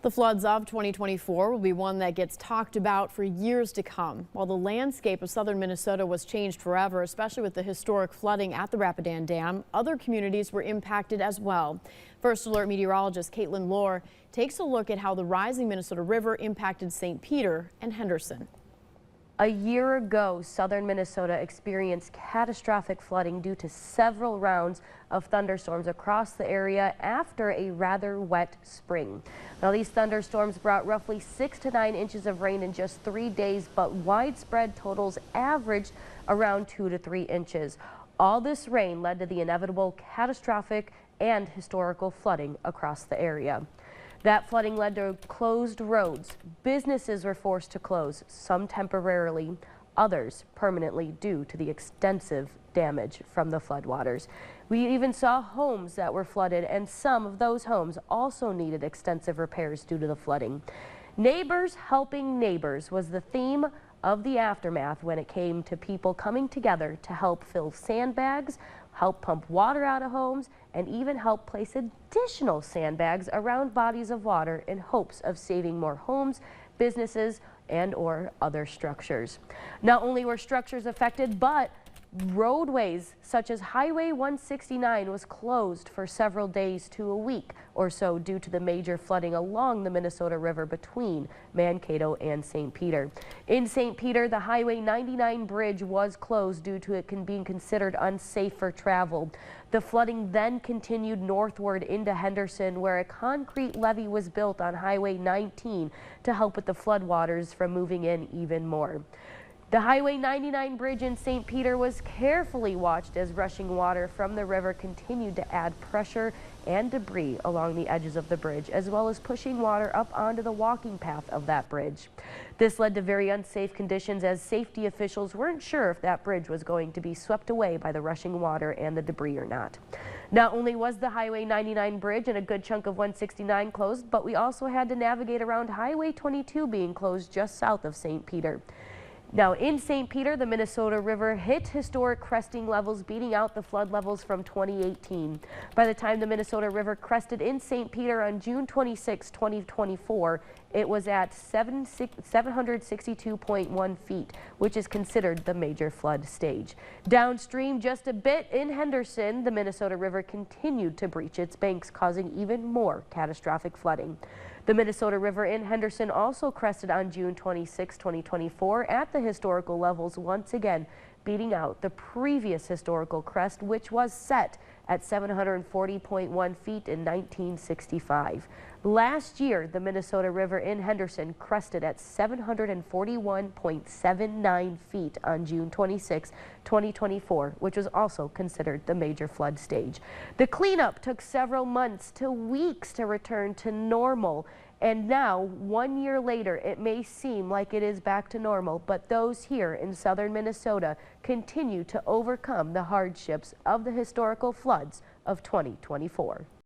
The floods of 2024 will be one that gets talked about for years to come. While the landscape of southern Minnesota was changed forever, especially with the historic flooding at the Rapidan Dam, other communities were impacted as well. First Alert meteorologist Caitlin Lohr takes a look at how the rising Minnesota River impacted St. Peter and Henderson. A year ago, southern Minnesota experienced catastrophic flooding due to several rounds of thunderstorms across the area after a rather wet spring. Now, these thunderstorms brought roughly 6 to 9 inches of rain in just 3 days, but widespread totals averaged around 2 to 3 inches. All this rain led to the inevitable catastrophic and historical flooding across the area. That flooding led to closed roads. Businesses were forced to close, some temporarily, others permanently due to the extensive damage from the floodwaters. We even saw homes that were flooded, and some of those homes also needed extensive repairs due to the flooding. Neighbors helping neighbors was the theme of the aftermath when it came to people coming together to help fill sandbags, help pump water out of homes, and even help place additional sandbags around bodies of water in hopes of saving more homes, businesses, and/or other structures. Not only were structures affected, but roadways such as Highway 169 was closed for several days to a week or so due to the major flooding along the Minnesota River between Mankato and St. Peter. In St. Peter, the Highway 99 bridge was closed due to it being considered unsafe for travel. The flooding then continued northward into Henderson, where a concrete levee was built on Highway 19 to help with the floodwaters from moving in even more. The Highway 99 bridge in St. Peter was carefully watched as rushing water from the river continued to add pressure and debris along the edges of the bridge, as well as pushing water up onto the walking path of that bridge. This led to very unsafe conditions as safety officials weren't sure if that bridge was going to be swept away by the rushing water and the debris or not. Not only was the Highway 99 bridge and a good chunk of 169 closed, but we also had to navigate around Highway 22 being closed just south of St. Peter. Now, in St. Peter, the Minnesota River hit historic cresting levels, beating out the flood levels from 2018. By the time the Minnesota River crested in St. Peter on June 26, 2024, it was at 762.1 feet, which is considered the major flood stage. Downstream just a bit in Henderson, the Minnesota River continued to breach its banks, causing even more catastrophic flooding. The Minnesota River in Henderson also crested on June 26, 2024 at the historical levels, once again beating out the previous historical crest, which was set at 740.1 feet in 1965. Last year, the Minnesota River in Henderson crested at 741.79 feet on June 26, 2024, which was also considered the major flood stage. The cleanup took several months to weeks to return to normal. And now, 1 year later, it may seem like it is back to normal, but those here in southern Minnesota continue to overcome the hardships of the historical floods of 2024.